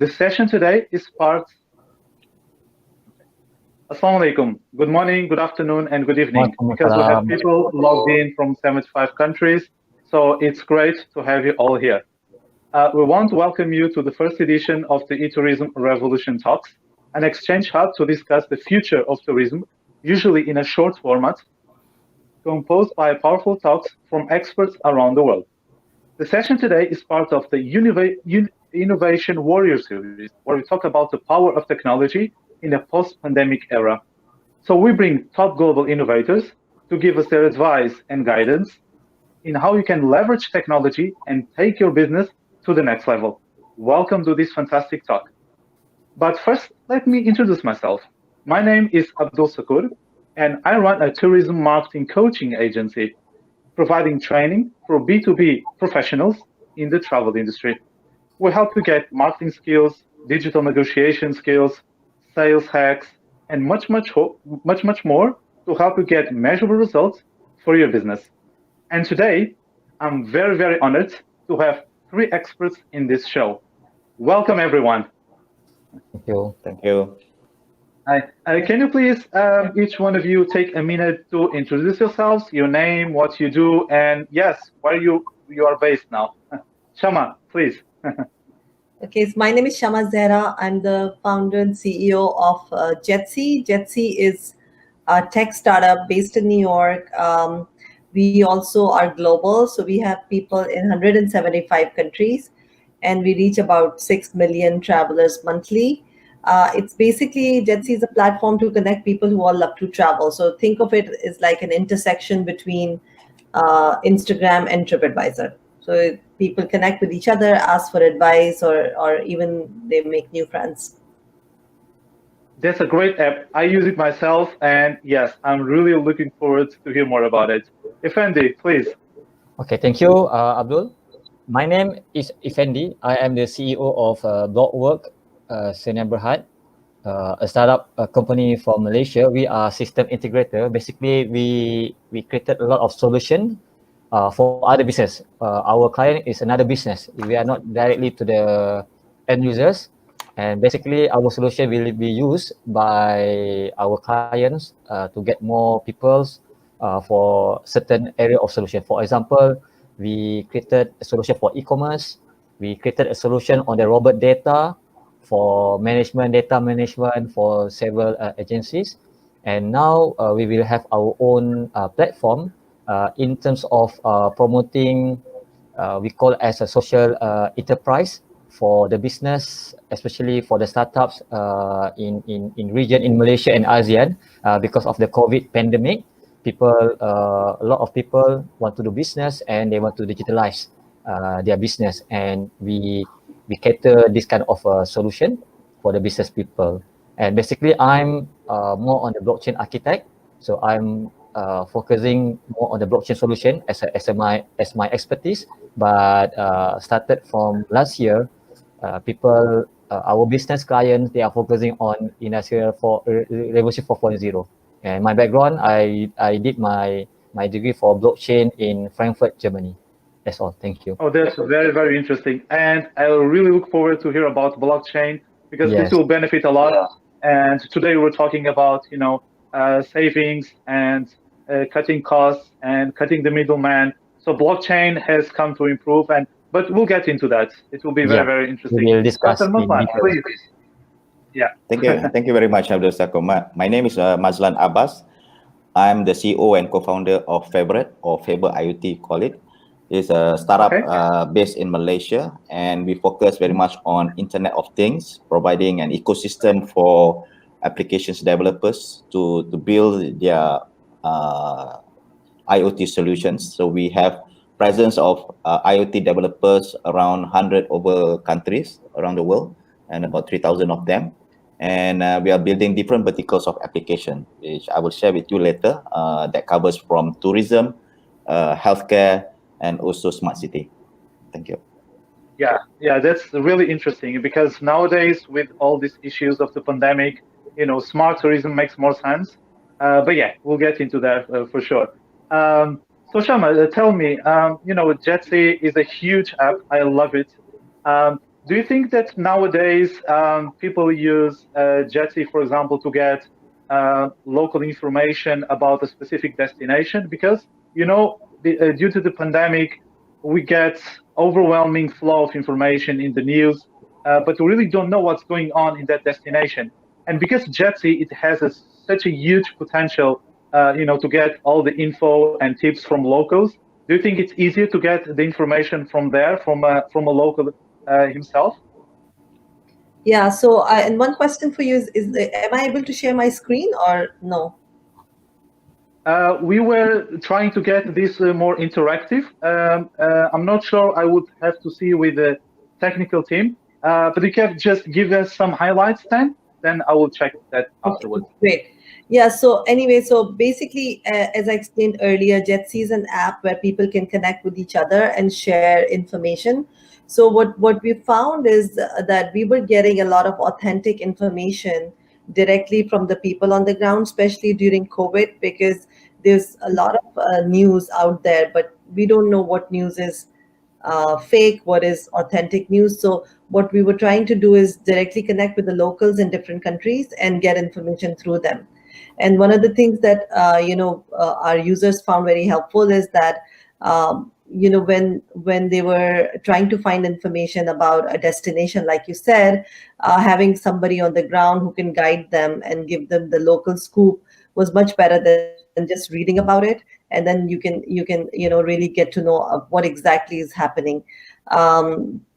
The session today is part. Assalamu alaikum. Good morning, good afternoon, and good evening. Because we have people logged in from 75 countries, so it's great to have you all here. We want to welcome you to the first edition of the eTourism Revolution Talks, an exchange hub to discuss the future of tourism, usually in a short format, composed by powerful talks from experts around the world. The session today is part of the Innovation Warrior series, where we talk about the power of technology in a post-pandemic era. So we bring top global innovators to give us their advice and guidance in how you can leverage technology and take your business to the next level. Welcome to this fantastic talk. But first, let me introduce myself. My name is 𝗧𝗵𝗲 and I run a tourism marketing coaching agency, providing training for B2B professionals in the travel industry. We help you get marketing skills, digital negotiation skills, sales hacks, and much more to help you get measurable results for your business. And today, I'm very, very honored to have 3 experts in this show. Welcome, everyone. Thank you. Thank you. Hi. Can you please, each one of you, take a minute to introduce yourselves, your name, what you do, and yes, where you are based now. Shama, please. Okay, so my name is Shama Zehra. I'm the founder and CEO of 𝗧𝗵𝗲. 𝗧𝗵𝗲 is a tech startup based in New York. We also are global, so we have people in 175 countries, and we reach about 6 million travelers monthly. It's basically, 𝗧𝗵𝗲 is a platform to connect people who all love to travel. So think of it as like an intersection between Instagram and TripAdvisor. So people connect with each other, ask for advice, or even they make new friends. That's a great app. I use it myself, and yes, I'm really looking forward to hear more about it. Effendy, please. Okay, thank you, Abdul. My name is Effendy. I am the CEO of 𝗧𝗵𝗲 𝗧𝗵𝗃, a startup company from Malaysia. We are system integrator. Basically, we created a lot of solution for other business. Our client is another business. We are not directly to the end users. And basically, our solution will be used by our clients to get more people for certain area of solution. For example, we created a solution for e-commerce. We created a solution on the robot data for data management for several agencies. And now we will have our own platform in terms of promoting, we call it as a social enterprise for the business, especially for the startups in region in Malaysia and ASEAN. Because of the COVID pandemic, a lot of people want to do business and they want to digitalize their business, and we cater this kind of solution for the business people. And basically, I'm more on the blockchain architect, so I'm focusing more on the blockchain solution as my expertise. But started from last year, our business clients, they are focusing on Industrial Revolution 4.0. And my background, I did my degree for blockchain in Frankfurt, Germany. That's all. Thank you. Oh, that's very, very interesting. And I really look forward to hear about blockchain, because Yes. this will benefit a lot. And today we're talking about, savings and cutting costs and cutting the middleman. So blockchain has come to improve, but we'll get into that. It will be very, very interesting. We will discuss Dr. Mazlan, please. Yeah. Thank you. Thank you very much, 𝗧𝗵𝗲. My name is Mazlan Abbas. I'm the CEO and co-founder of 𝗧𝗵𝗲 or 𝗧𝗵𝗲 IoT, call it. It's a startup based in Malaysia, and we focus very much on Internet of Things, providing an ecosystem for applications developers to build their IoT solutions. So we have presence of IoT developers around 100 over countries around the world, and about 3,000 of them. And we are building different verticals of application, which I will share with you later, that covers from tourism, healthcare, and also smart city. Thank you. Yeah, that's really interesting, because nowadays with all these issues of the pandemic, smart tourism makes more sense. But yeah, we'll get into that for sure. So Shama, tell me, 𝗧𝗵𝗲 is a huge app. I love it. do you think that nowadays people use 𝗧𝗵𝗄𝗃, for example, to get local information about a specific destination? Because, you know, due to the pandemic, we get overwhelming flow of information in the news, but we really don't know what's going on in that destination. And because 𝗧𝗵𝗄𝗃, it has such a huge potential, you know, to get all the info and tips from locals. Do you think it's easier to get the information from there, from a local himself? Yeah. So, and one question for you is, am I able to share my screen or no? We were trying to get this more interactive. I'm not sure. I would have to see with the technical team. But you can just give us some highlights then I will check that afterwards. Okay, great. Yeah, so anyway, so basically, as I explained earlier, 𝗧𝗵𝗃 is an app where people can connect with each other and share information. So what we found is that we were getting a lot of authentic information directly from the people on the ground, especially during COVID, because there's a lot of news out there, but we don't know what news is fake, what is authentic news. So what we were trying to do is directly connect with the locals in different countries and get information through them. And one of the things that our users found very helpful is that when they were trying to find information about a destination, like you said, having somebody on the ground who can guide them and give them the local scoop was much better than just reading about it. And then you can really get to know what exactly is happening.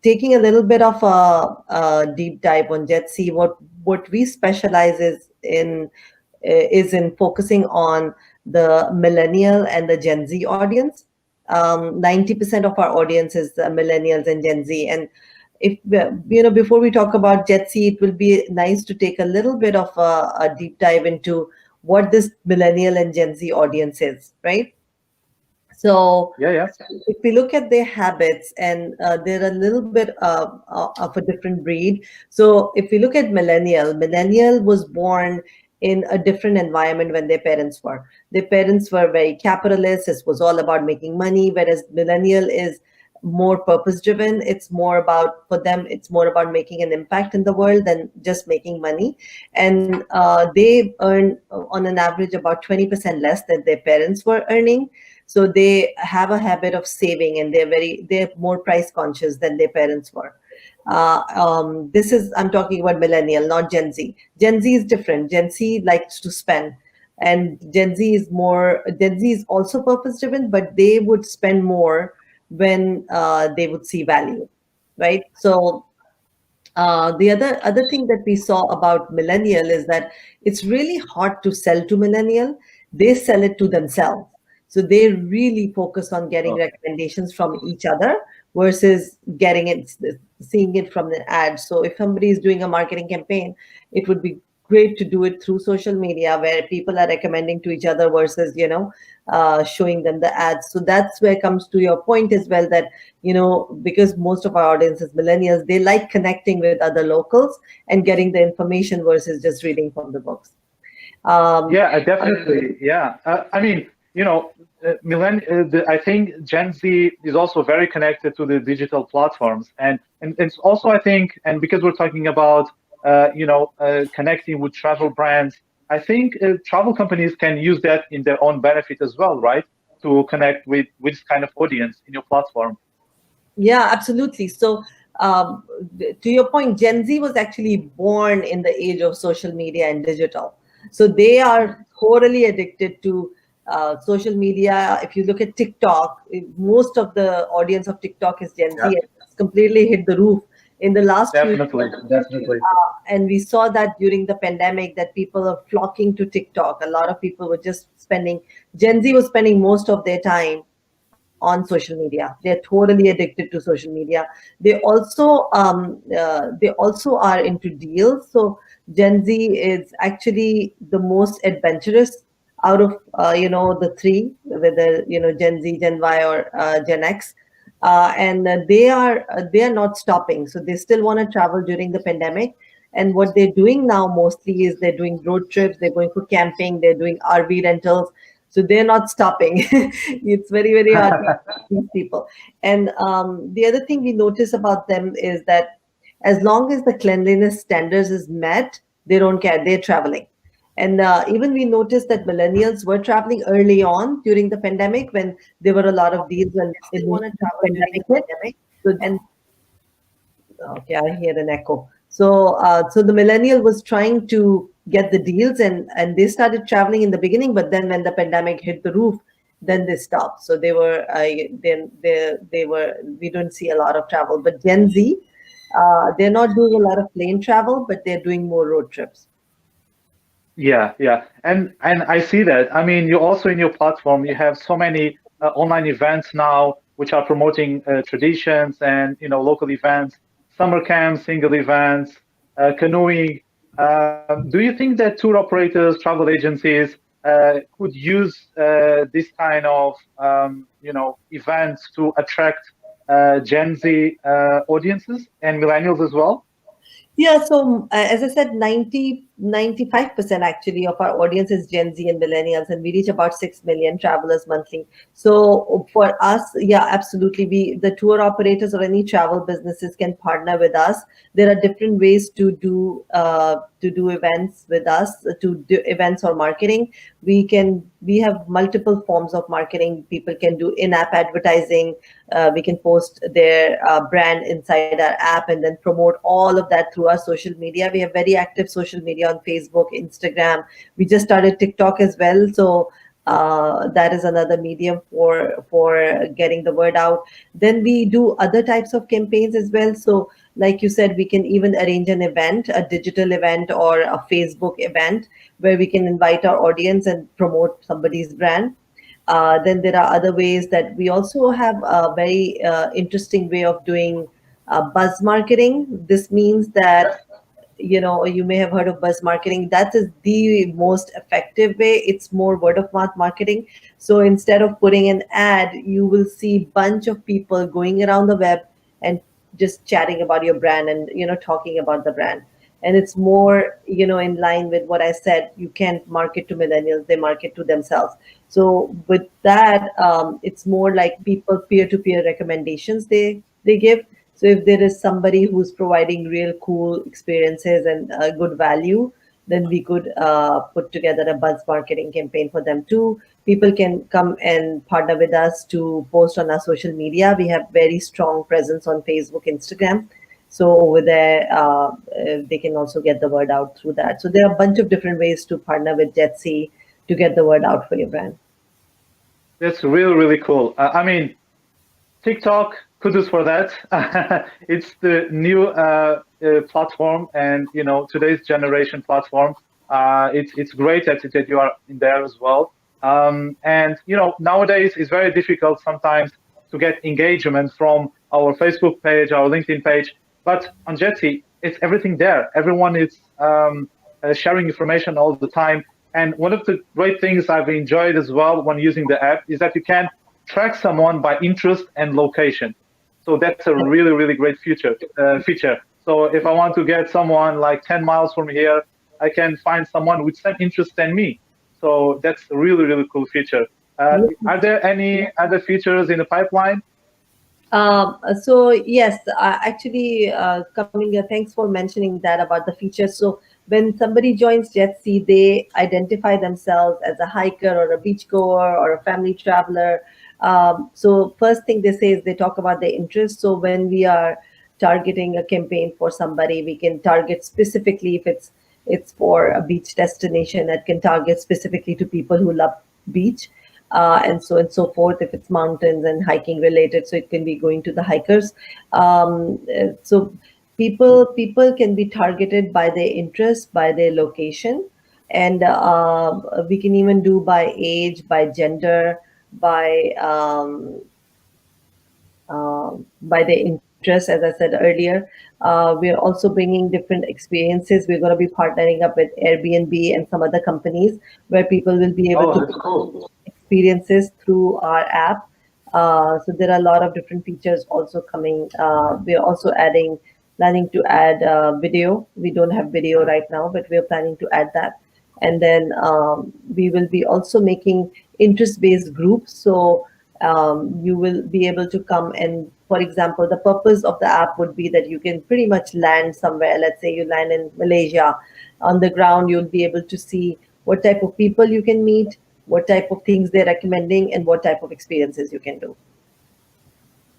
Taking a little bit of a deep dive on 𝗧𝗵𝗃, what we specialize in focusing on the millennial and the Gen Z audience. 90% of our audience is millennials and Gen Z. And if before we talk about 𝗧𝗵𝗃, it will be nice to take a little bit of a deep dive into what this millennial and Gen Z audience is, right? So if we look at their habits, and they're a little bit of a different breed. So if we look at millennial was born in a different environment when their parents were. Their parents were very capitalist. It was all about making money, whereas millennial is more purpose-driven. It's more about, for them, it's more about making an impact in the world than just making money. And they earn, on an average, about 20% less than their parents were earning. So they have a habit of saving, and they're more price conscious than their parents were. I'm talking about millennial, not Gen Z. Gen Z is different. Gen Z likes to spend, and Gen Z is also purpose driven, but they would spend more when they would see value, right? So the other thing that we saw about millennial is that it's really hard to sell to millennial. They sell it to themselves. So they really focus on getting recommendations from each other versus seeing it from the ad. So if somebody is doing a marketing campaign, it would be great to do it through social media, where people are recommending to each other versus, showing them the ads. So that's where it comes to your point as well, that, because most of our audience is millennials, they like connecting with other locals and getting the information versus just reading from the books. Definitely. I mean, I think Gen Z is also very connected to the digital platforms, and it's also, I think, and because we're talking about connecting with travel brands, I think travel companies can use that in their own benefit as well, right? To connect with this kind of audience in your platform. Yeah, absolutely. So to your point, Gen Z was actually born in the age of social media and digital. So they are totally addicted to social media. If you look at TikTok, most of the audience of TikTok is Gen Z. It's completely hit the roof in the last definitely. And we saw that during the pandemic, that people are flocking to TikTok. A lot of people were just Gen Z was spending most of their time on social media. They're totally addicted to social media. They also are into deals. So Gen Z is actually the most adventurous out of the three, whether Gen Z, Gen Y, or Gen X. And they are not stopping. So they still want to travel during the pandemic. And what they're doing now mostly is they're doing road trips, they're going for camping, they're doing RV rentals. So they're not stopping. It's very, very hard to these people. And the other thing we notice about them is that as long as the cleanliness standards is met, they don't care, they're traveling. And even we noticed that millennials were traveling early on during the pandemic when there were a lot of deals and they want to travel during the pandemic. So, and okay, I hear an echo. So, so the millennial was trying to get the deals, and they started traveling in the beginning. But then, when the pandemic hit the roof, then they stopped. So they were then they were. We don't see a lot of travel. But Gen Z, they're not doing a lot of plane travel, but they're doing more road trips. Yeah, yeah, and I see that. I mean, you also in your platform, you have so many online events now which are promoting traditions and local events, summer camps, single events, canoeing. Do you think that tour operators, travel agencies could use this kind of events to attract Gen Z audiences and millennials as well? Yeah, so as I said, 95% actually of our audience is Gen Z and millennials, and we reach about 6 million travelers monthly. So for us, yeah, absolutely, the tour operators or any travel businesses can partner with us. There are different ways to do events with us, to do events or marketing. We have multiple forms of marketing. People can do in-app advertising. We can post their brand inside our app and then promote all of that through our social media. We have very active social media on Facebook, Instagram. We just started TikTok as well. So that is another medium for getting the word out. Then we do other types of campaigns as well. So like you said, we can even arrange an event, a digital event or a Facebook event where we can invite our audience and promote somebody's brand. Then there are other ways that we also have a very interesting way of doing buzz marketing. This means that, you may have heard of buzz marketing. That is the most effective way. It's more word of mouth marketing. So instead of putting an ad, you will see a bunch of people going around the web and just chatting about your brand and, talking about the brand. And it's more, in line with what I said. You can't market to millennials, they market to themselves. So with that, it's more like people peer-to-peer recommendations they give. So if there is somebody who's providing real cool experiences and good value, then we could put together a buzz marketing campaign for them too. People can come and partner with us to post on our social media. We have very strong presence on Facebook, Instagram. So over there, they can also get the word out through that. So there are a bunch of different ways to partner with 𝗧𝗵𝗲 to get the word out for your brand. That's really, really cool. I mean, TikTok, kudos for that. It's the new platform, and today's generation platform. It's great that you are in there as well. And nowadays it's very difficult sometimes to get engagement from our Facebook page, our LinkedIn page. But on 𝗧𝗵𝗲, it's everything there. Everyone is sharing information all the time. And one of the great things I've enjoyed as well when using the app is that you can track someone by interest and location. So that's a really, really great feature. So if I want to get someone like 10 miles from here, I can find someone with same interest than me. So that's a really, really cool feature. Are there any other features in the pipeline? So yes, actually, coming here, thanks for mentioning that about the features. So when somebody joins 𝗧𝗵𝗲, they identify themselves as a hiker or a beachgoer or a family traveler. So first thing they say is they talk about their interests. So when we are targeting a campaign for somebody, we can target specifically if it's for a beach destination, that can target specifically to people who love beach. And so forth, if it's mountains and hiking related, so it can be going to the hikers. So people can be targeted by their interest, by their location, and we can even do by age, by gender, by their interest. As I said earlier, we're also bringing different experiences. We're going to be partnering up with Airbnb and some other companies where people will be able to experiences through our app. So there are a lot of different features also coming. We are also planning to add video. We don't have video right now, but we are planning to add that. And then we will be also making interest-based groups. So you will be able to come and, for example, the purpose of the app would be that you can pretty much land somewhere. Let's say you land in Malaysia. On the ground, you'll be able to see what type of people you can meet, what type of things they're recommending, and what type of experiences you can do.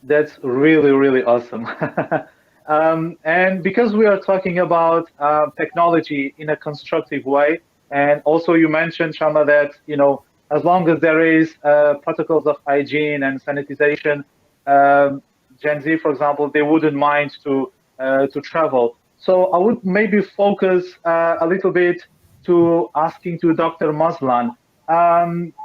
That's really, really awesome. And because we are talking about technology in a constructive way, and also you mentioned, Shama, that as long as there is protocols of hygiene and sanitization, Gen Z, for example, they wouldn't mind to travel. So I would maybe focus a little bit to asking to Dr. Mazlan.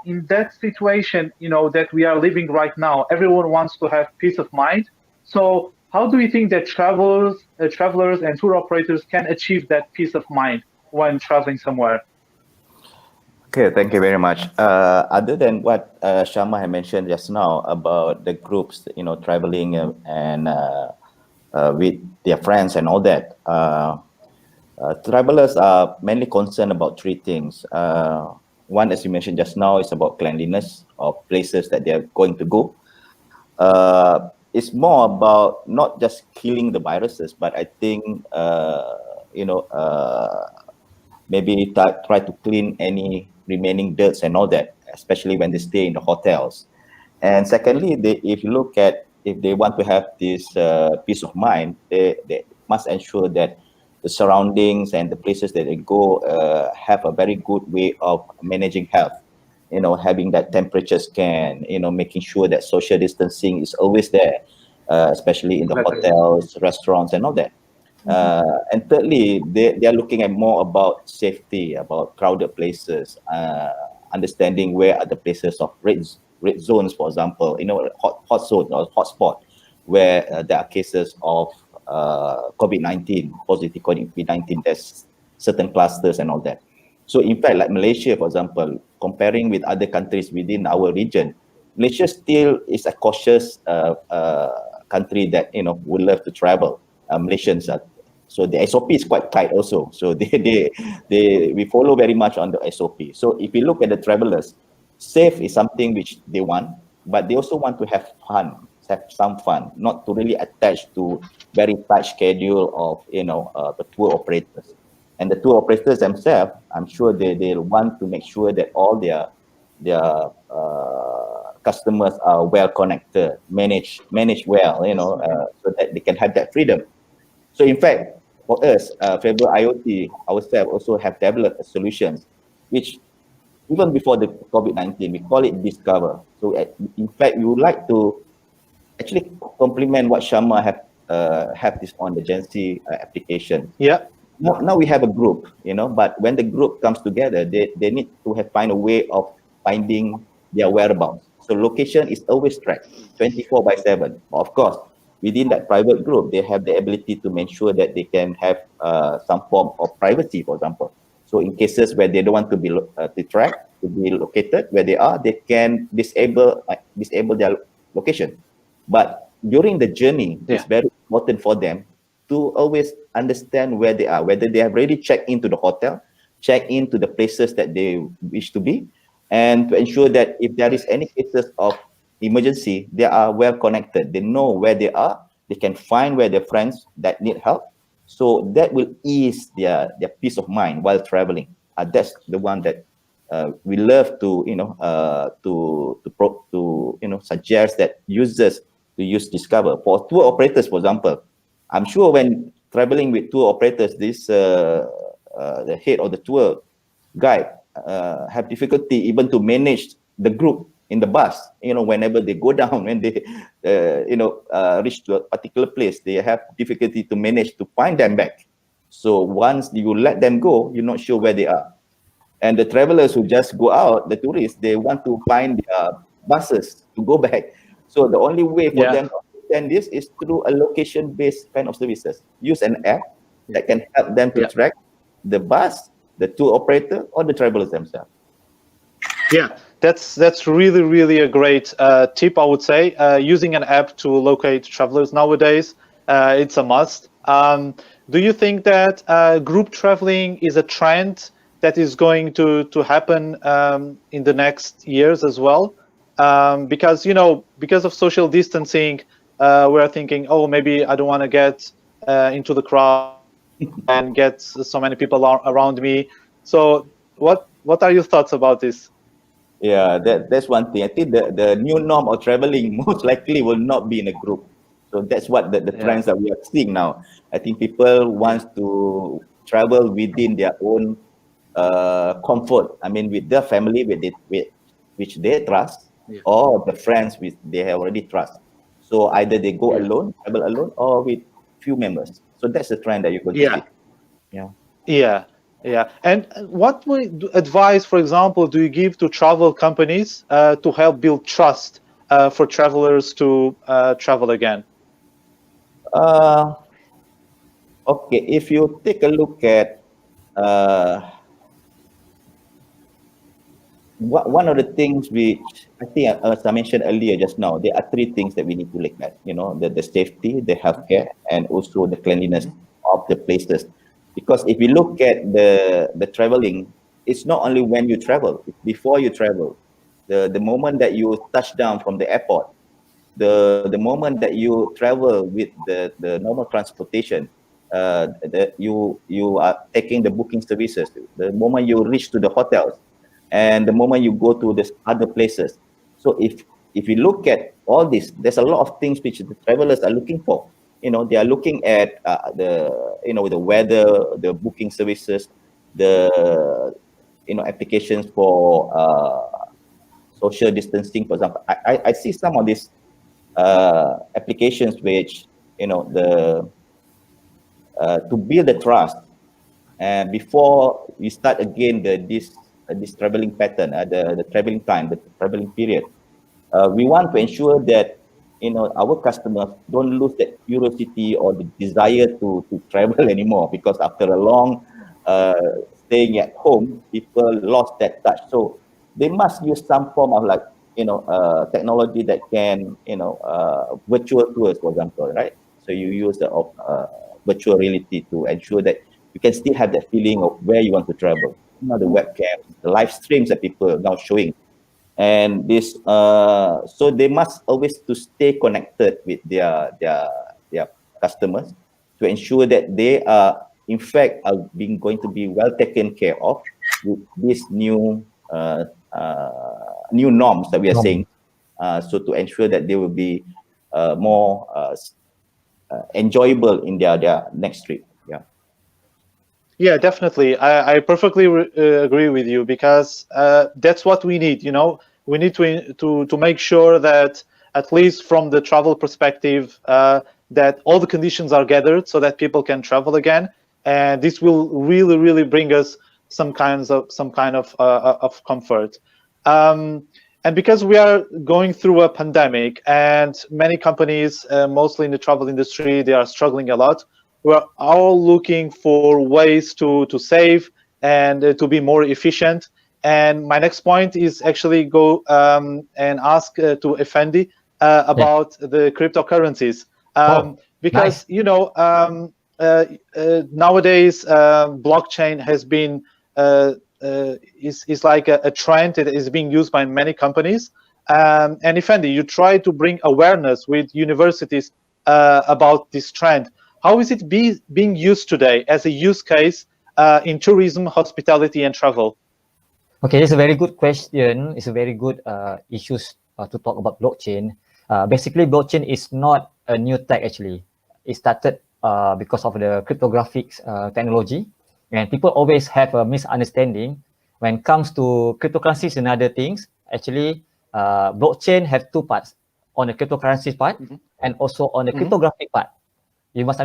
In that situation, that we are living right now, everyone wants to have peace of mind. So how do you think that travelers and tour operators can achieve that peace of mind when traveling somewhere? Okay, thank you very much. Other than what Shama had mentioned just now about the groups, traveling and with their friends and all that, travelers are mainly concerned about three things. One, as you mentioned just now, is about cleanliness of places that they are going to go. It's more about not just killing the viruses, but I think, maybe try to clean any remaining dirts and all that, especially when they stay in the hotels. And secondly, if you look at, if they want to have this peace of mind, they must ensure that the surroundings and the places that they go have a very good way of managing health. Having that temperature scan, making sure that social distancing is always there, especially in the hotels, restaurants, and all that. And thirdly, they are looking at more about safety, about crowded places, understanding where are the places of red zones, for example, hot zone or hotspot, where there are cases of COVID-19, positive COVID-19, there's certain clusters and all that. So in fact, like Malaysia, for example, comparing with other countries within our region, Malaysia still is a cautious country that, would love to travel. Malaysians are. So the SOP is quite tight also. So we follow very much on the SOP. So if you look at the travelers, safe is something which they want, but they also want to have fun, have some fun, not to really attach to very tight schedule of, the tour operators. And the tour operators themselves, I'm sure they want to make sure that all their customers are well connected, managed well, so that they can have that freedom. So in fact, for us, Faber IoT ourselves also have developed solutions, which even before the COVID-19, we call it Discover. So in fact, we would like to actually complement what Shama have this on the Gen Z application. Yeah. Now we have a group, but when the group comes together, they need to find a way of finding their whereabouts. So location is always tracked 24/7. Of course, within that private group, they have the ability to make sure that they can have some form of privacy, for example. So in cases where they don't want to be tracked, to be located where they are, they can disable their location. But during the journey, it's very important for them to always understand where they are, whether they have already checked into the hotel, checked into the places that they wish to be, and to ensure that if there is any cases of emergency, they are well connected. They know where they are. They can find where their friends that need help. So that will ease their peace of mind while traveling. That's the one that we love to suggest that users to use Discover. For tour operators, for example, I'm sure when traveling with tour operators, the head of the tour guide have difficulty even to manage the group in the bus. Whenever they go down, when they reach to a particular place, they have difficulty to manage to find them back. So once you let them go, you're not sure where they are. And the travelers who just go out, the tourists, they want to find their buses to go back. So the only way for them to understand this is through a location-based kind of services. Use an app that can help them to track the bus, the tour operator, or the travelers themselves. Yeah, that's really, really a great tip, I would say. Using an app to locate travelers nowadays, it's a must. Do you think that group traveling is a trend that is going to happen in the next years as well? because because of social distancing, we're thinking, oh, maybe I don't want to get into the crowd and get so many people around me. So what are your thoughts about this? Yeah, that's one thing. I think the new norm of traveling most likely will not be in a group. So that's what the trends that we are seeing now. I think people want to travel within their own comfort. I mean, with their family, with which they trust, or the friends which they have already trust. So either they go alone, travel alone, or with few members. So that's the trend that you're going to see. And what advice, for example, do you give to travel companies to help build trust for travelers to travel again? Okay, if you take a look at one of the things which I think, as I mentioned earlier just now, there are three things that we need to look at. The safety, the healthcare, and also the cleanliness of the places. Because if you look at the traveling, it's not only when you travel, it's before you travel. The moment that you touch down from the airport, the moment that you travel with the normal transportation, you are taking the booking services, the moment you reach to the hotels, and the moment you go to the other places. So if you look at all this, there's a lot of things which the travelers are looking for. They are looking at the weather, the booking services, the applications for social distancing, for example. I see some of these applications which to build the trust, and before we start again this traveling pattern, the traveling time, the traveling period, we want to ensure that our customers don't lose that curiosity or the desire to travel anymore, because after a long staying at home, people lost that touch. So they must use some form of technology that can virtual tours, for example, right? So you use the virtual reality to ensure that you can still have that feeling of where you want to travel. The webcams, the live streams that people are now showing, and this so they must always to stay connected with their customers to ensure that they are in fact going to be well taken care of with these new norms that we are saying, so to ensure that they will be more enjoyable in their next trip. Yeah, definitely. I perfectly agree with you, because that's what we need. We need to make sure that, at least from the travel perspective, that all the conditions are gathered so that people can travel again, and this will really, really bring us some kind of comfort. And because we are going through a pandemic, and many companies, mostly in the travel industry, they are struggling a lot. We're all looking for ways to save and to be more efficient. And my next point is actually go and ask to Effendy about the cryptocurrencies, because nowadays blockchain has been is like a trend that is being used by many companies. And Effendy, you try to bring awareness with universities about this trend. How is it being used today as a use case in tourism, hospitality, and travel? Okay, it's a very good question. It's a very good issues to talk about blockchain. Basically, blockchain is not a new tech actually. It started because of the cryptographic technology, and people always have a misunderstanding when it comes to cryptocurrencies and other things. Actually, blockchain have two parts: on the cryptocurrency part and also on the cryptographic part. You must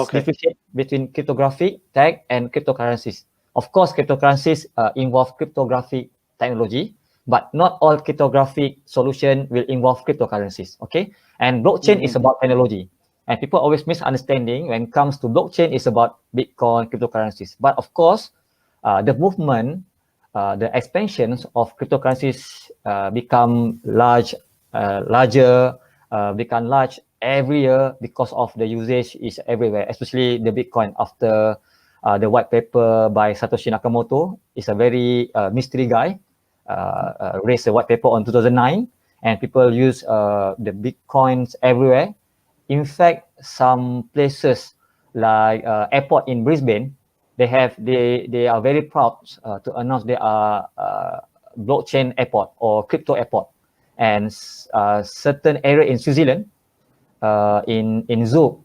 differentiate between cryptographic tech and cryptocurrencies. Of course, cryptocurrencies involve cryptographic technology, but not all cryptographic solution will involve cryptocurrencies. Okay, and blockchain is about technology, and people always misunderstanding when it comes to blockchain is about Bitcoin, cryptocurrencies. But of course, the movement, the expansions of cryptocurrencies become larger, become large every year because of the usage is everywhere, especially the Bitcoin. After the white paper by Satoshi Nakamoto, is a very mystery guy, raised a white paper on 2009, and people use the Bitcoins everywhere. In fact, some places like airport in Brisbane, they are very proud to announce they are blockchain airport or crypto airport. And certain area in Switzerland, in Zug,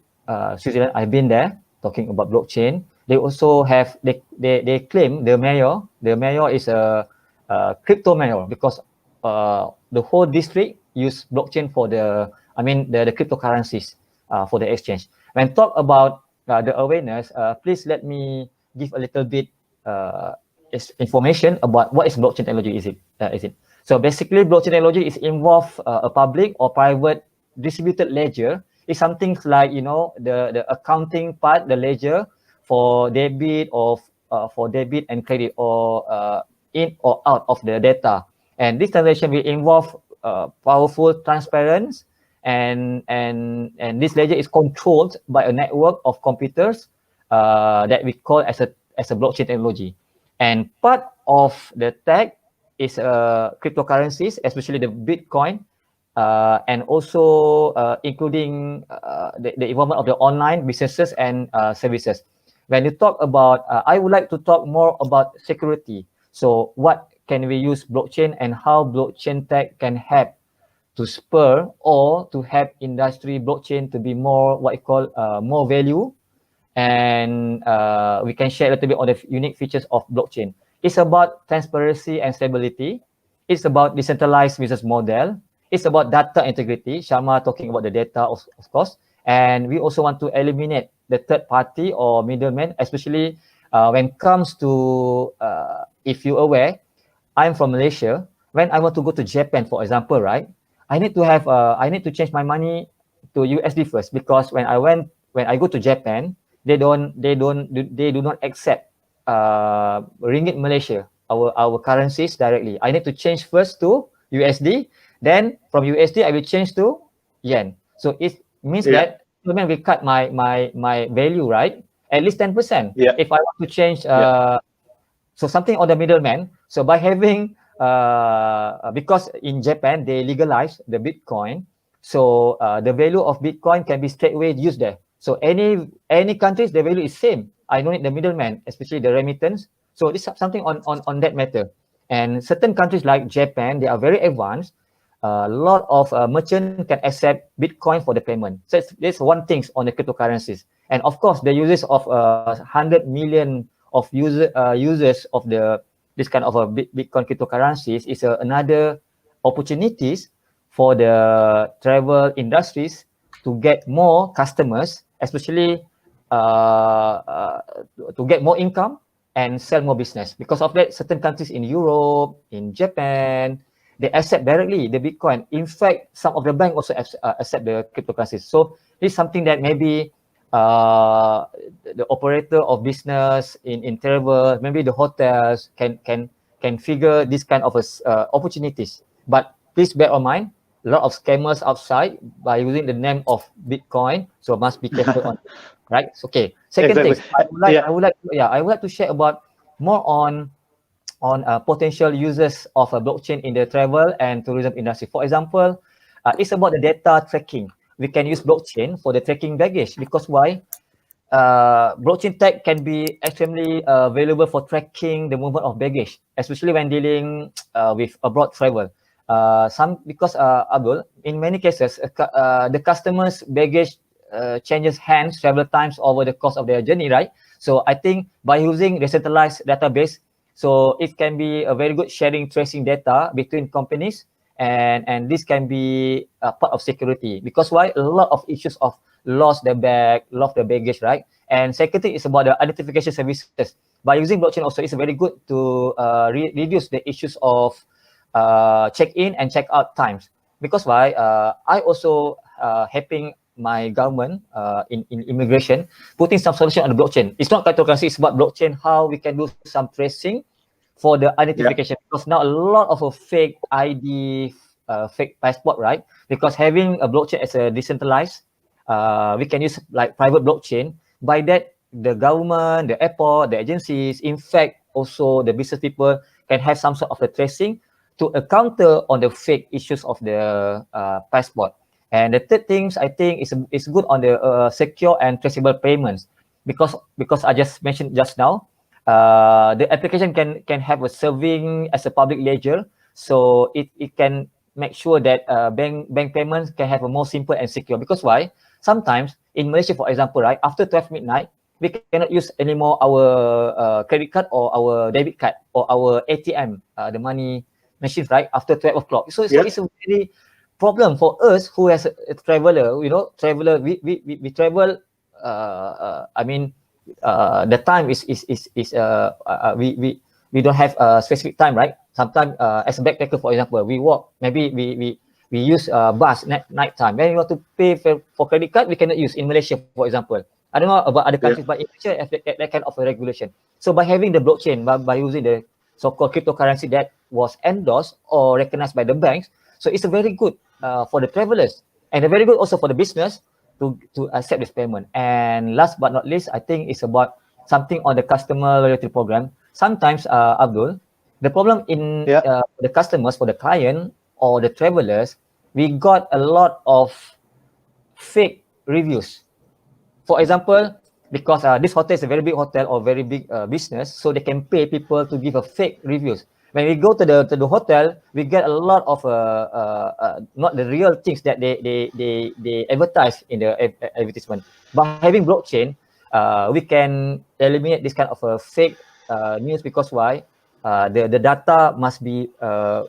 Switzerland, I've been there talking about blockchain. They also have they claim the mayor is a crypto mayor because the whole district use blockchain for the cryptocurrencies for the exchange. When talk about the awareness, please let me give a little bit information about what is blockchain technology. Is it? So basically, blockchain technology is involve a public or private distributed ledger. It's something like the accounting part, the ledger for debit or for debit and credit or in or out of the data. And this transaction will involve powerful transparency, and this ledger is controlled by a network of computers that we call as a blockchain technology. And part of the tech is cryptocurrencies, especially the Bitcoin, and also including the involvement of the online businesses and services. When you talk about, I would like to talk more about security. So what can we use blockchain and how blockchain tech can help to spur or to help industry blockchain to be more what you call more value, and we can share a little bit on the unique features of blockchain. It's about transparency and stability. It's about decentralized business model. It's about data integrity. Shama talking about the data, of course. And we also want to eliminate the third party or middleman, especially when it comes to, if you're aware, I'm from Malaysia. When I want to go to Japan, for example, right, I need to change my money to USD first, because when I go to Japan, they do not accept ringgit Malaysia, our currencies directly. I need to change first to USD, then from USD I will change to yen. So it means that when we cut my value, right, at least 10%. If I want to change, so something on the middleman. So by having because in Japan they legalize the Bitcoin, so the value of Bitcoin can be straightaway used there. So any countries, the value is same. I don't need the middleman, especially the remittance. So this is something on that matter. And certain countries like Japan, they are very advanced. A lot of merchants can accept Bitcoin for the payment. So there's one thing on the cryptocurrencies. And of course, the users of 100 million of users of this kind of a Bitcoin cryptocurrencies is another opportunities for the travel industries to get more customers, especially to get more income and sell more business. Because of that, certain countries in Europe, in Japan, they accept directly the Bitcoin. In fact, some of the banks also accept the cryptocurrencies. So this is something that maybe the operator of business in travel, maybe the hotels can figure this kind of opportunities. But please bear in mind, a lot of scammers outside by using the name of Bitcoin, so must be careful on, right? Okay. Second thing, I would like to share about more on potential users of a blockchain in the travel and tourism industry. For example, it's about the data tracking. We can use blockchain for the tracking baggage, because why? Blockchain tech can be extremely valuable for tracking the movement of baggage, especially when dealing with abroad travel. Because Abdul, in many cases, the customer's baggage changes hands several times over the course of their journey, right? So I think by using decentralized database, so it can be a very good sharing tracing data between companies, and this can be a part of security. Because why? A lot of issues of lost their bag, lost their baggage, right? And second thing is about the identification services. By using blockchain also, it's very good to reduce the issues of check-in and check-out times. Because why? I also helping my government in immigration, putting some solution on the blockchain. It's not cryptocurrency, it's about blockchain, how we can do some tracing for the identification. Because now a lot of a fake ID, fake passport, right? Because having a blockchain as a decentralized, we can use like private blockchain. By that, the government, the airport, the agencies, in fact, also the business people can have some sort of a tracing to counter on the fake issues of the passport. And the third things I think is good on the secure and traceable payments, because I just mentioned just now, the application can have a serving as a public ledger, so it can make sure that bank payments can have a more simple and secure. Because why? Sometimes in Malaysia, for example, right, after 12 midnight, we cannot use anymore our credit card or our debit card or our ATM, the money machines, right, after 12 o'clock. So it's a very problem for us who has a traveler, we travel, the time is we don't have a specific time, right? Sometimes as a backpacker, for example, we walk, maybe we use bus night time. When you want to pay for credit card, we cannot use in Malaysia, for example. I don't know about other countries, but in Malaysia, have that kind of a regulation. So by having the blockchain, by using the so-called cryptocurrency that was endorsed or recognized by the banks, so it's a very good for the travelers, and a very good also for the business to accept this payment. And last but not least, I think it's about something on the customer loyalty program. Sometimes, Abdul, the problem in the customers, for the client or the travelers, we got a lot of fake reviews. For example, because this hotel is a very big hotel or very big business, so they can pay people to give a fake reviews. When we go to the hotel, we get a lot of not the real things that they advertise in the advertisement. By having blockchain, we can eliminate this kind of fake news. Because why? The data must be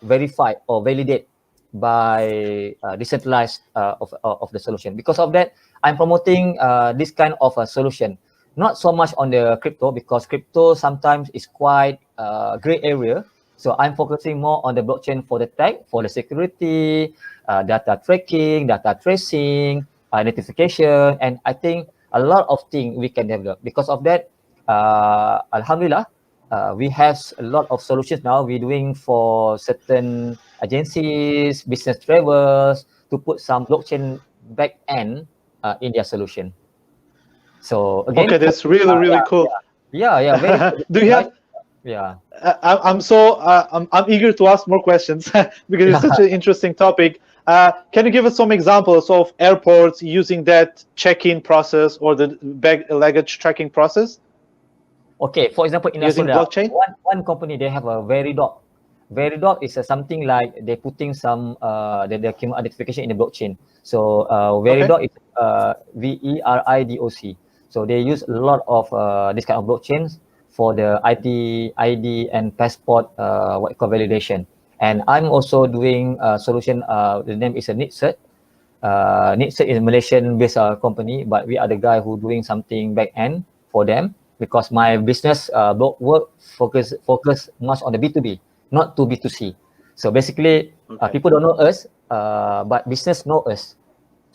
verified or validated by decentralized of the solution. Because of that, I'm promoting this kind of a solution. Not so much on the crypto, because crypto sometimes is quite gray area. So I'm focusing more on the blockchain for the tech, for the security, data tracking, data tracing, identification, and I think a lot of things we can develop. Because of that, Alhamdulillah, we have a lot of solutions now we're doing for certain agencies, business travelers, to put some blockchain back end in their solution. So again, okay, that's really cool. Yeah, very cool. Do you have? Yeah, I'm eager to ask more questions because it's such an interesting topic. Can you give us some examples of airports using that check-in process or the luggage tracking process? Okay, for example, in using blockchain, one company, they have a Veridog. Veridog is something like they're putting some the document identification in the blockchain. So Veridog is VERIDOC. So they use a lot of this kind of blockchains for the ID and passport validation. And I'm also doing a solution. The name is a 𝗧𝗵𝗲. 𝗧𝗵𝗲 is a Malaysian-based company, but we are the guy who doing something back end for them, because my business work focus much on the B2B, not to B2C. So basically, people don't know us, but business know us.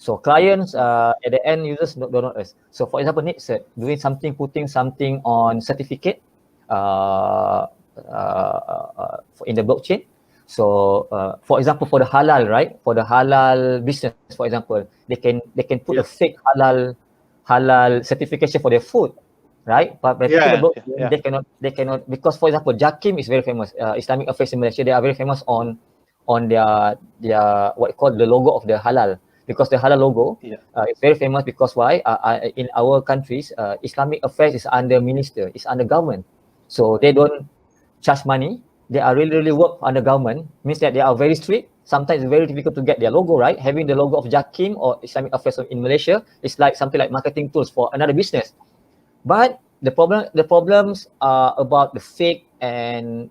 So clients, at the end users don't know us. So for example, 𝗧𝗵𝗲 doing something, putting something on certificate in the blockchain. So for example, for the halal, right? For the halal business, for example, they can put a fake halal certification for their food, right? But when they cannot, because for example, 𝗧𝗵𝗵𝗃 is very famous. Islamic Affairs in Malaysia, they are very famous on their what you call the logo of the halal. Because the halal logo is very famous. Because why? In our countries, Islamic Affairs is under minister, is under government. So they don't charge money. They are really work under government. Means that they are very strict. Sometimes it's very difficult to get their logo right. Having the logo of 𝗧𝗵𝗵 or Islamic Affairs in Malaysia is like something like marketing tools for another business. But the problems are about the fake and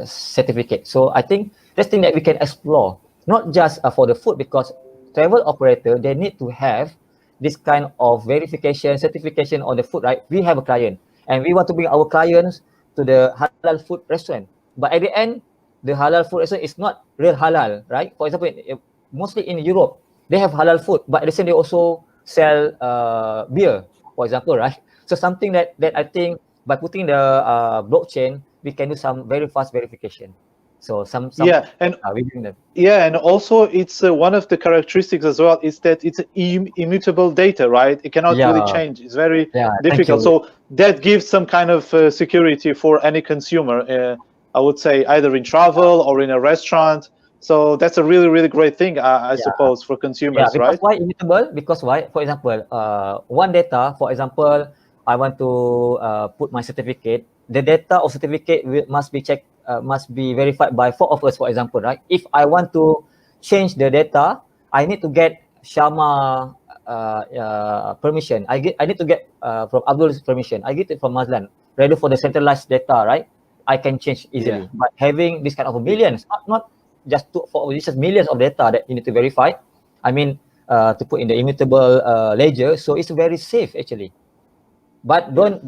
certificate. So I think that's thing that we can explore, not just for the food, because travel operator, they need to have this kind of verification, certification on the food, right? We have a client and we want to bring our clients to the halal food restaurant. But at the end, the halal food restaurant is not real halal, right? For example, mostly in Europe, they have halal food, but at the same they also sell beer, for example, right? So something that I think by putting the blockchain, we can do some very fast verification. So and also it's one of the characteristics as well is that it's immutable data, right? It cannot really change. It's very difficult. So that gives some kind of security for any consumer I would say, either in travel or in a restaurant. So that's a really, really great thing, I suppose, for consumers, because right? why immutable? Because why? For example, one data, for example, I want to put my certificate. The data or certificate must be checked, must be verified by 4 of us, for example, right? If I want to change the data, I need to get Shama permission. I need to get from Abdul's permission. I get it from Mazlan. Ready for the centralized data, right? I can change easily. But having this kind of millions, not just it's just millions of data that you need to verify. I mean, to put in the immutable ledger, so it's very safe actually. But don't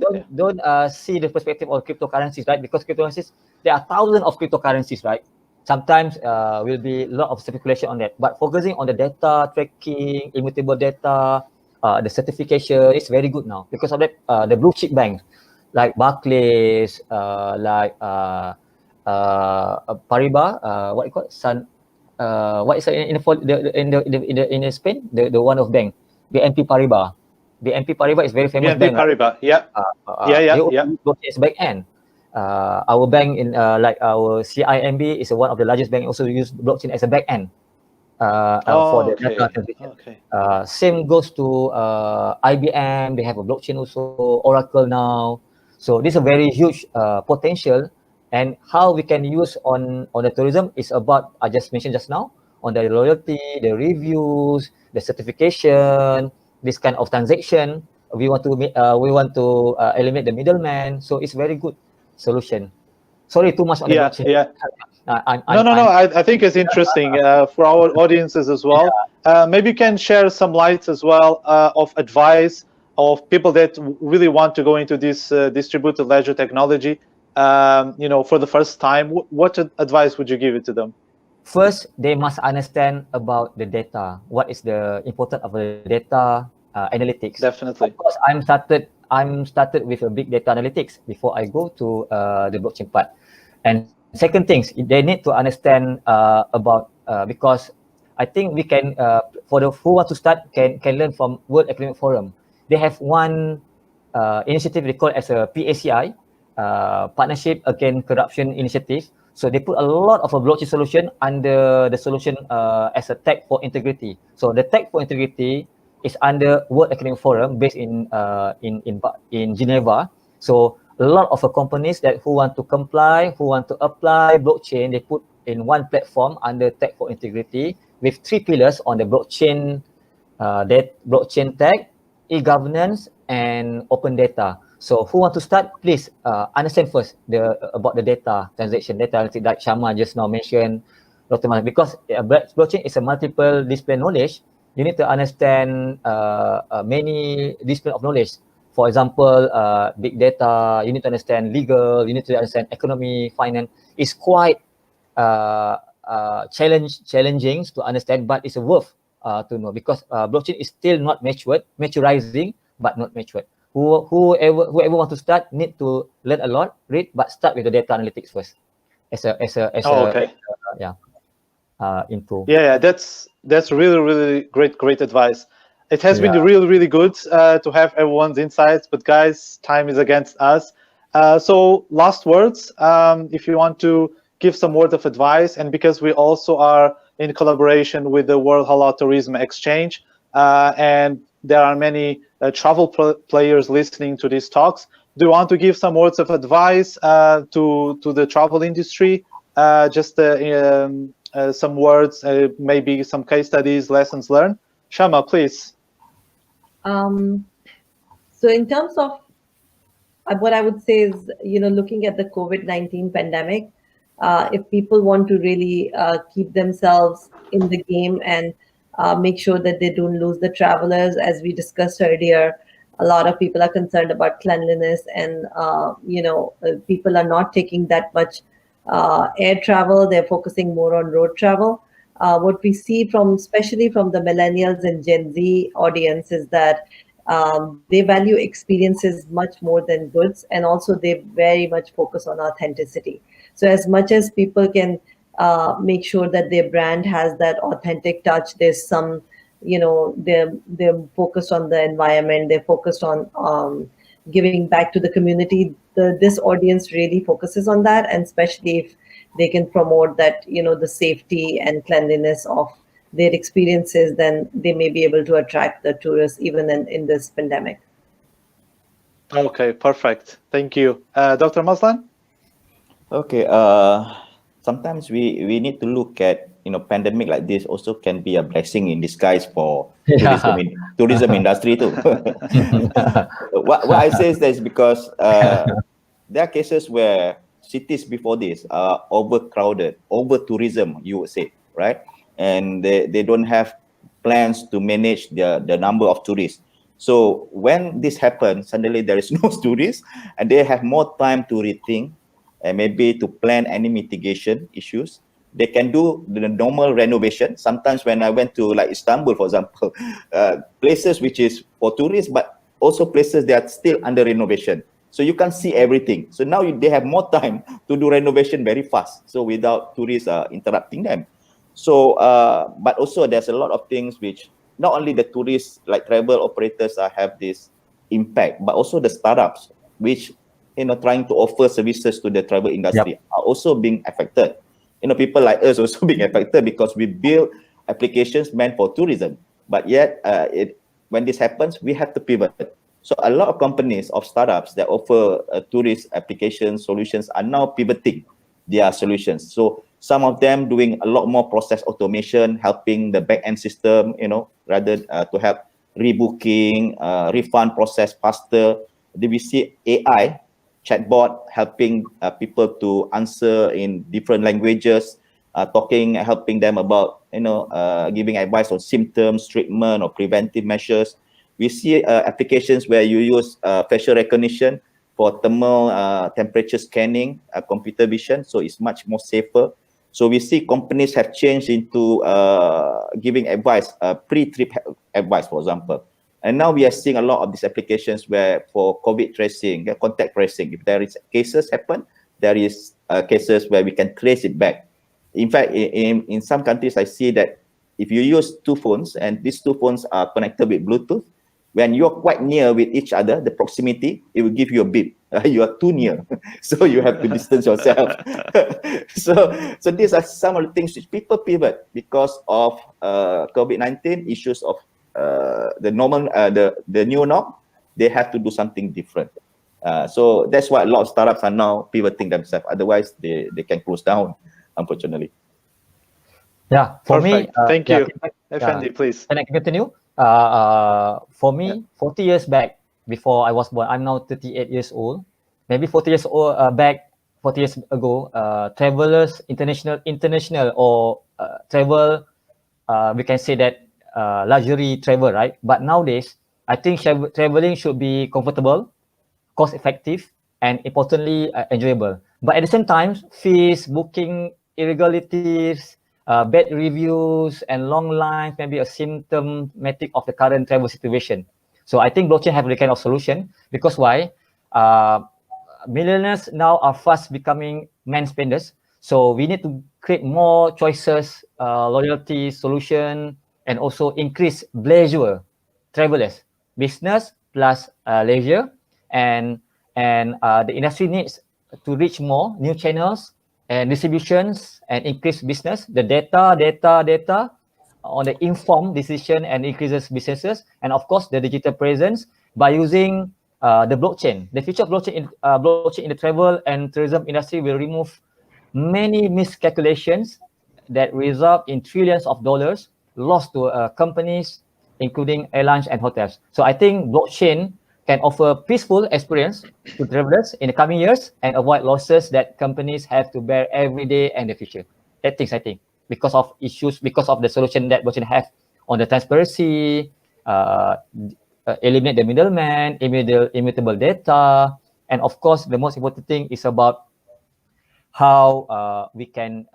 see the perspective of cryptocurrencies, right? Because cryptocurrencies, there are thousands of cryptocurrencies, right? Sometimes will be a lot of speculation on that. But focusing on the data tracking, immutable data, the certification is very good now because of that. The blue chip banks like Barclays, like Paribas, what you call it? What is it in Spain? The one of bank, the BNP Paribas. The BNP Paribas is very famous BNP bank. Paribas, They blockchain back end. Our bank in like our CIMB is one of the largest banks. Also use blockchain as a back end for the data transition. Same goes to IBM. They have a blockchain also. Oracle now. So this is a very huge potential. And how we can use on the tourism is about, I just mentioned just now, on the loyalty, the reviews, the certification, this kind of transaction. We want to eliminate the middleman. So it's very good solution. Sorry, too much on the blockchain. No. I think it's interesting for our audiences as well. Maybe you can share some lights as well of advice of people that really want to go into this distributed ledger technology. For the first time, what advice would you give it to them? First, they must understand about the data. What is the importance of the data analytics? Definitely. Of course, I'm started with a big data analytics before I go to the blockchain part. And second things, they need to understand about because I think we can for the who want to start can learn from World Economic Forum. They have one initiative they call as a PACI. Partnership Against Corruption Initiative. So they put a lot of a blockchain solution under the solution as a tech for integrity. So the tech for integrity is under World Economic Forum based in Geneva. So a lot of companies that who want to comply, who want to apply blockchain, they put in one platform under tech for integrity with 3 pillars on the blockchain, blockchain tech, e-governance, and open data. So who want to start, please understand first about the data transaction, data like Shama just now mentioned, Dr. Mal, because blockchain is a multiple discipline knowledge. You need to understand many discipline of knowledge. For example, big data, you need to understand legal, you need to understand economy, finance. It's quite challenging to understand, but it's worth to know because blockchain is still not maturizing, but not matured. Whoever want to start need to learn a lot, read, but start with the data analytics first. Info. Yeah, that's really great advice. It has been really good to have everyone's insights, but guys, time is against us. So last words, if you want to give some words of advice, and because we also are in collaboration with the World Halal Tourism Exchange, and there are many travel players listening to these talks. Do you want to give some words of advice to the travel industry? Just some words, maybe some case studies, lessons learned. Shama, please. So in terms of what I would say is, looking at the COVID-19 pandemic, if people want to really keep themselves in the game and make sure that they don't lose the travelers, as we discussed earlier, a lot of people are concerned about cleanliness, and people are not taking that much air travel. They're focusing more on road travel. What we see especially from the Millennials and Gen Z audience is that they value experiences much more than goods, and also they very much focus on authenticity. So as much as people can make sure that their brand has that authentic touch, there's some, they're focused on the environment, they're focused on giving back to the community. this audience really focuses on that, and especially if they can promote that, the safety and cleanliness of their experiences, then they may be able to attract the tourists even in this pandemic. Okay, perfect. Thank you. Dr. Mazlan? Okay, sometimes we need to look at, pandemic like this also can be a blessing in disguise for tourism industry too. What I say is that is because there are cases where cities before this are overcrowded, over tourism, you would say, right? And they don't have plans to manage the number of tourists. So when this happens, suddenly there is no tourists, and they have more time to rethink and maybe to plan any mitigation issues. They can do the normal renovation. Sometimes when I went to like Istanbul, for example, places which is for tourists, but also places that are still under renovation. So you can see everything. So now they have more time to do renovation very fast. So without tourists interrupting them. So, but also there's a lot of things which not only the tourists, like travel operators have this impact, but also the startups, which, trying to offer services to the travel industry are also being affected. People like us also being affected because we build applications meant for tourism. But yet, when this happens, we have to pivot. So a lot of companies of startups that offer tourist application solutions are now pivoting their solutions. So some of them doing a lot more process automation, helping the back-end system, rather to help rebooking, refund process faster. We see AI chatbot helping people to answer in different languages, helping them about, giving advice on symptoms, treatment, or preventive measures. We see applications where you use facial recognition for thermal temperature scanning, computer vision, so it's much more safer. So we see companies have changed into giving advice, pre-trip advice, for example. And now we are seeing a lot of these applications where for COVID tracing, contact tracing, if there is cases happen, there is cases where we can trace it back. In fact, in some countries, I see that if you use two phones and these two phones are connected with Bluetooth, when you're quite near with each other, the proximity, it will give you a beep. You are too near, so you have to distance yourself. So these are some of the things which people pivot because of COVID-19 issues of the normal, the new norm. They have to do something different. So that's why a lot of startups are now pivoting themselves. Otherwise, they can close down, unfortunately. Yeah, for Perfect. me, thank you. Effendy, please. Can I continue? For me, 40 years back, before I was born, I'm now 38 years old. Maybe 40 years old back, 40 years ago, travelers, international or travel, we can say that luxury travel, right? But nowadays, I think traveling should be comfortable, cost-effective, and importantly, enjoyable. But at the same time, fees, booking irregularities, bad reviews, and long lines may be a symptomatic of the current travel situation. So I think blockchain have the kind of solution, because why? Millennials now are fast becoming man spenders. So we need to create more choices, loyalty solution, and also increase leisure travelers, business plus leisure, and the industry needs to reach more new channels and distributions and increase business. The data on the informed decision and increases businesses, and of course the digital presence by using the blockchain. The future of blockchain in the travel and tourism industry will remove many miscalculations that result in trillions of dollars lost to companies, including airlines and hotels. So I think blockchain can offer peaceful experience to travelers in the coming years and avoid losses that companies have to bear every day and the future. That things I think, because of issues, because of the solution that blockchain have on the transparency, eliminate the middleman, immutable data, and of course the most important thing is about how we can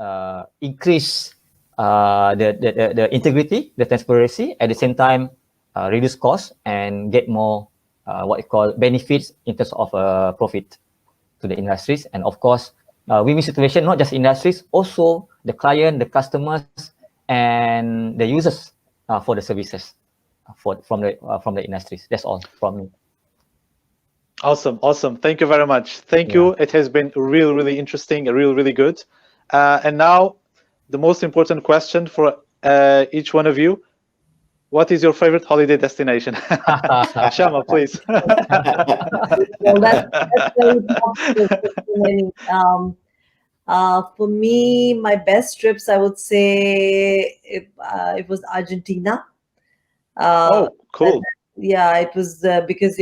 increase the integrity, the transparency, at the same time reduce costs and get more what you call benefits in terms of profit to the industries. And of course, win-win situation, not just industries, also the client, the customers, and the users for the services from the industries. That's all from me. Awesome, awesome. Thank you very much. Thank you. It has been really, really interesting, really good. And now, the most important question for each one of you. What is your favorite holiday destination? Shama, please. Well, that's very popular. For me, my best trips, I would say it was Argentina. Oh, cool. Yeah, it was because,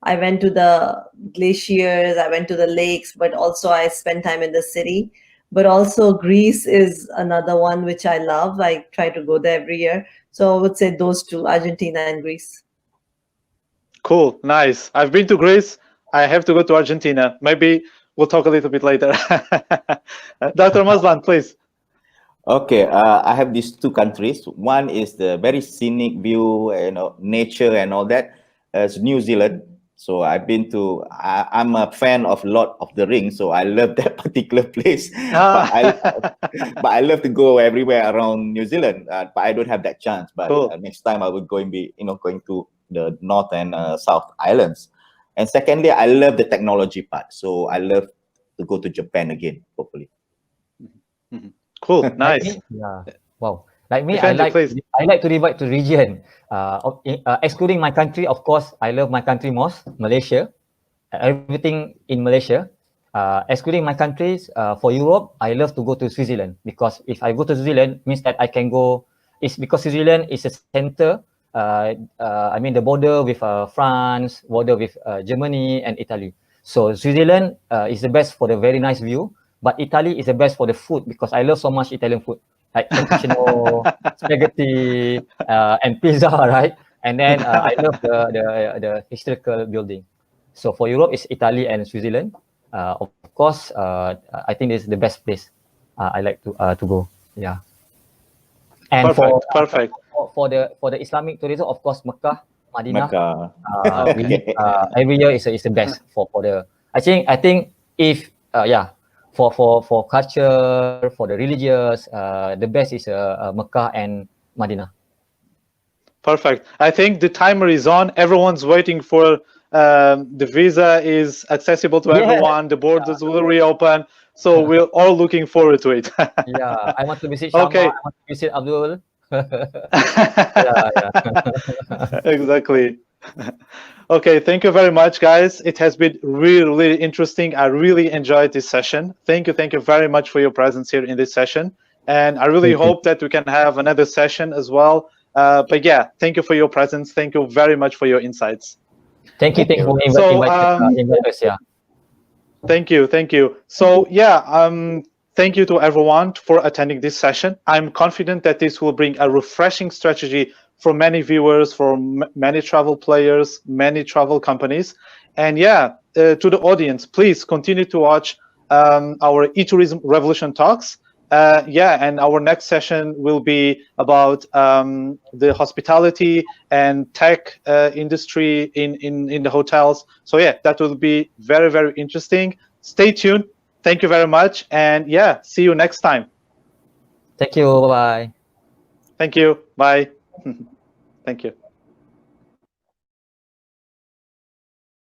I went to the glaciers, I went to the lakes, but also I spent time in the city. But also Greece is another one which I love. I try to go there every year. So I would say those two, Argentina and Greece. Cool, nice. I've been to Greece. I have to go to Argentina. Maybe we'll talk a little bit later. Dr. Mazlan, please. Okay, I have these two countries. One is the very scenic view, nature and all that. It's New Zealand. So I've been to. I'm a fan of Lord of the Rings, so I love that particular place. But I love to go everywhere around New Zealand. But I don't have that chance. But cool. Next time I will going to the North and South Islands. And secondly, I love the technology part. So I love to go to Japan again, hopefully. Cool, nice. Yeah. Wow. Like me, Effendy, I like to divide to region. Excluding my country, of course, I love my country most, Malaysia. Everything in Malaysia. Excluding my countries, for Europe, I love to go to Switzerland, because if I go to Switzerland, means that I can go. It's because Switzerland is a center. I mean the border with France, border with Germany and Italy. So Switzerland is the best for the very nice view. But Italy is the best for the food, because I love so much Italian food, like cappuccino, spaghetti, and pizza, right? And then I love the historical building. So for Europe, it's Italy and Switzerland. Of course, I think this is the best place I like to go. Yeah. And perfect. For the Islamic tourism, of course, Mecca, Madinah. Mecca. Every year is the best for the. I think if for culture, for the religious, the best is Mecca and Madinah. Perfect. I think the timer is on. Everyone's waiting for the visa is accessible to everyone. The borders will reopen. So we're all looking forward to it. Yeah, I want to visit Shama. I want to visit Abdul. Exactly. Okay, thank you very much, guys. It has been really interesting. I really enjoyed this session. Thank you very much for your presence here in this session. And I really hope that we can have another session as well. But yeah, thank you for your presence. Thank you very much for your insights. Thank you for inviting us. Yeah. Thank you. So yeah, thank you to everyone for attending this session. I'm confident that this will bring a refreshing strategy for many viewers, for many travel players, many travel companies. And yeah, to the audience, please continue to watch our eTourism Revolution Talks. And our next session will be about the hospitality and tech industry in the hotels. So yeah, that will be very interesting. Stay tuned. Thank you very much. And yeah, see you next time. Thank you. Bye-bye. Thank you. Bye. Thank you.